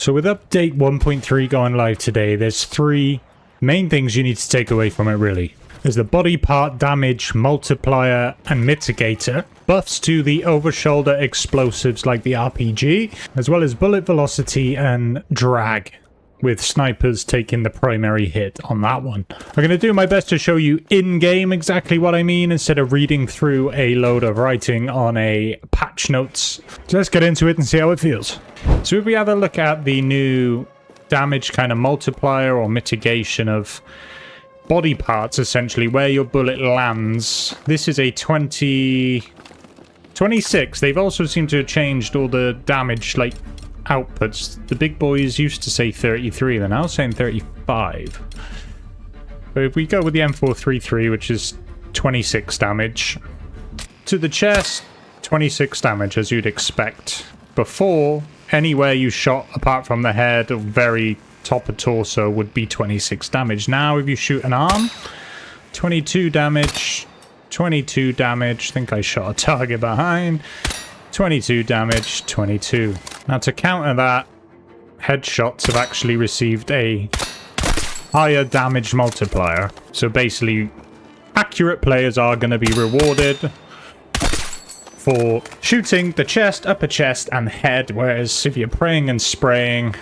So with update 1.3 going live today, there's three main things you need to take away from it really. There's the body part damage, multiplier, and mitigator. Buffs to the over-shoulder explosives like the RPG, as well as bullet velocity and drag, with snipers taking the primary hit on that one. I'm going to do my best to show you in-game exactly what I mean instead of reading through a load of writing on a patch notes. So let's get into it and see how it feels. So if we have a look at the new damage kind of multiplier or mitigation of body parts, essentially, where your bullet lands, this is a 26. They've also seemed to have changed all the damage, like, outputs. The big boys used to say 33, they're now saying 35. But if we go with the M433, which is 26 damage, to the chest, 26 damage, as you'd expect. Before, anywhere you shot, apart from the head, or very top of torso, would be 26 damage. Now, if you shoot an arm, 22 damage, 22 damage. I think I shot a target behind. 22 damage, 22. Now, to counter that, headshots have actually received a higher damage multiplier. So basically, accurate players are going to be rewarded for shooting the chest, upper chest, and head, whereas if you're praying and spraying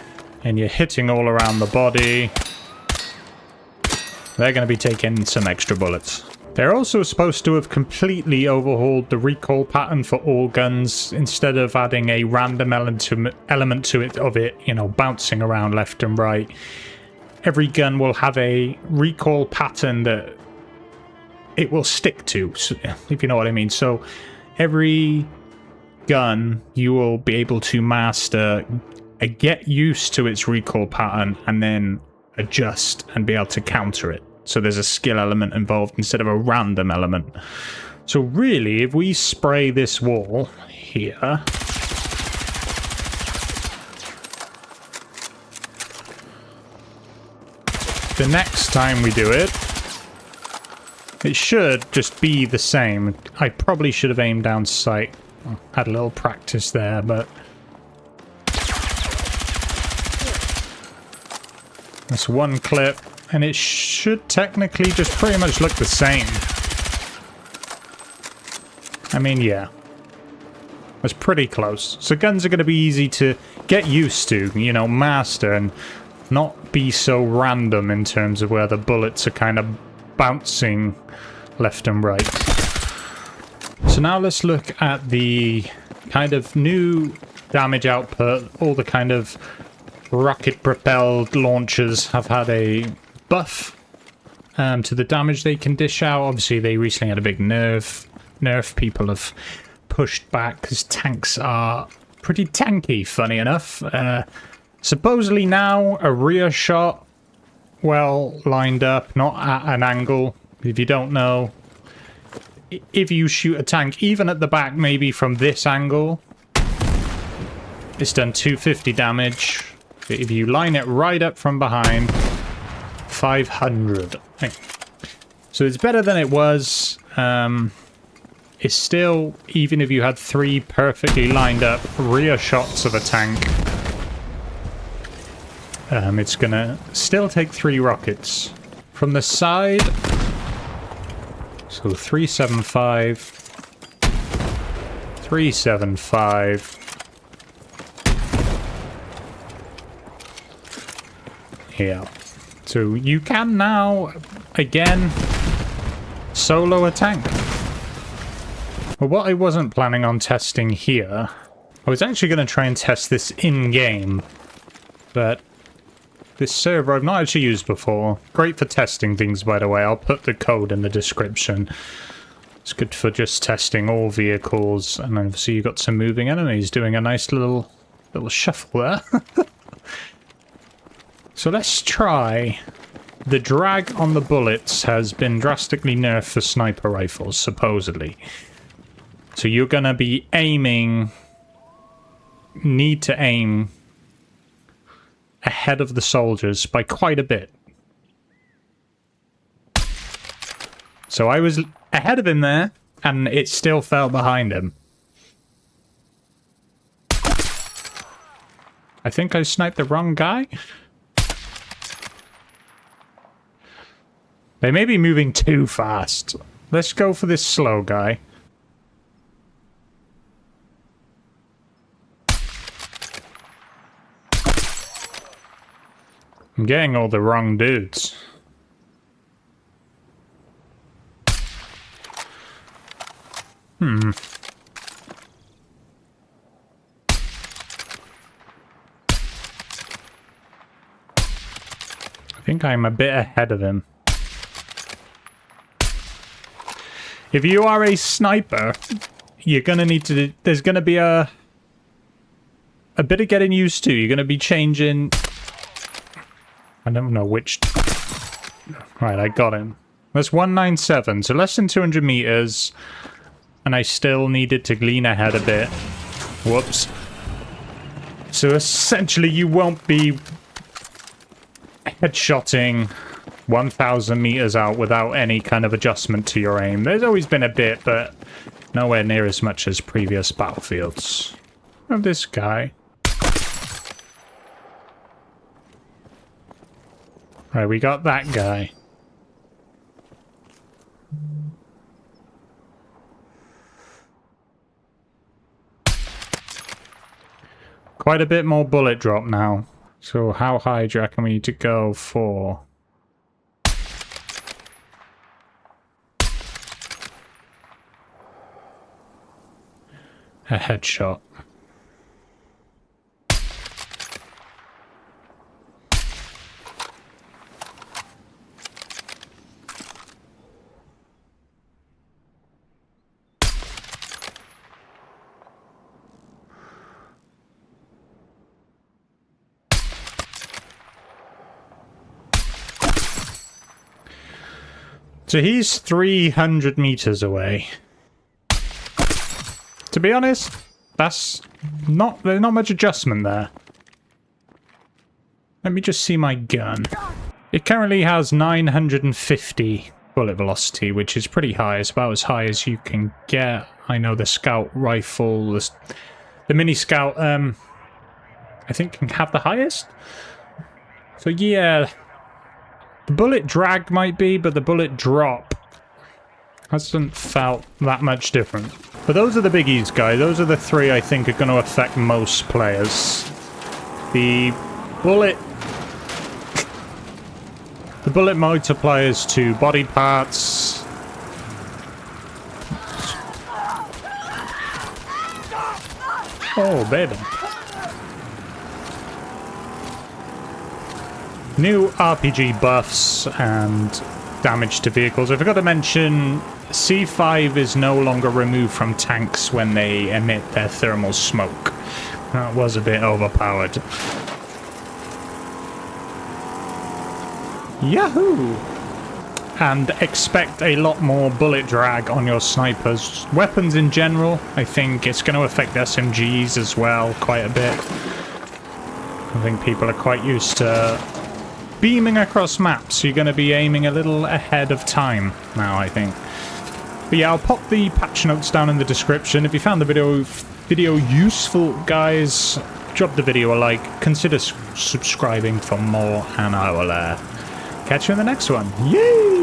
and you're hitting all around the body, they're going to be taking some extra bullets. They're also supposed to have completely overhauled the recoil pattern for all guns, instead of adding a random element to it of it, you know, bouncing around left and right. Every gun will have a recoil pattern that it will stick to, if you know what I mean. So every gun you will be able to master, get used to its recoil pattern, and then adjust and be able to counter it. So there's a skill element involved instead of a random element. So really, if we spray this wall here, the next time we do it, it should just be the same. I probably should have aimed down sight. Had a little practice there, but that's one clip, and it should technically just pretty much look the same. I mean, yeah. That's pretty close. So guns are going to be easy to get used to, you know, master, and not be so random in terms of where the bullets are kind of bouncing left and right. So now let's look at the kind of new damage output. All the kind of rocket-propelled launchers have had a buff to the damage they can dish out. Obviously, they recently had a big nerf. People have pushed back because tanks are pretty tanky, funny enough. Supposedly now, a rear shot, well lined up, not at an angle. If you don't know, if you shoot a tank, even at the back, maybe from this angle, it's done 250 damage. If you line it right up from behind, 500. So it's better than it was. It's still, even if you had 3 perfectly lined up rear shots of a tank, it's gonna still take 3 rockets. From the side, so 375, 375. Yeah. So you can now, again, solo a tank. Well, what I wasn't planning on testing here, I was actually going to try and test this in-game, but this server I've not actually used before. Great for testing things, by the way. I'll put the code in the description. It's good for just testing all vehicles, and obviously you've got some moving enemies doing a nice little shuffle there. So let's try. The drag on the bullets has been drastically nerfed for sniper rifles, supposedly. So you're going to be need to aim ahead of the soldiers by quite a bit. So I was ahead of him there, and it still fell behind him. I think I sniped the wrong guy. They may be moving too fast. Let's go for this slow guy. I'm getting all the wrong dudes. I think I'm a bit ahead of him. If you are a sniper, you're gonna need to... There's gonna be a bit of getting used to. You're gonna be changing... I don't know which... Right, I got him. That's 197, so less than 200 meters. And I still needed to lean ahead a bit. Whoops. So essentially you won't be headshotting 1,000 meters out without any kind of adjustment to your aim. There's always been a bit, but nowhere near as much as previous battlefields. Oh, this guy. Right, we got that guy. Quite a bit more bullet drop now. So how high do you reckon we need to go for? A headshot. So he's 300 meters away. To be honest, there's not much adjustment there. Let me just see my gun. It currently has 950 bullet velocity, which is pretty high. It's about as high as you can get. I know the scout rifle, the mini scout, I think can have the highest. So yeah, the bullet drag might be, but the bullet drop hasn't felt that much different. But those are the biggies, guys. Those are the three I think are going to affect most players. The bullet multipliers to body parts. Oh, baby. New RPG buffs and damage to vehicles. I forgot to mention C5 is no longer removed from tanks when they emit their thermal smoke. That was a bit overpowered. Yahoo! And expect a lot more bullet drag on your snipers. Weapons in general, I think it's going to affect SMGs as well quite a bit. I think people are quite used to beaming across maps. You're going to be aiming a little ahead of time now, I think. But yeah, I'll pop the patch notes down in the description. If you found the video useful, guys, drop the video a like, consider subscribing for more, and I will catch you in the next one. Yay!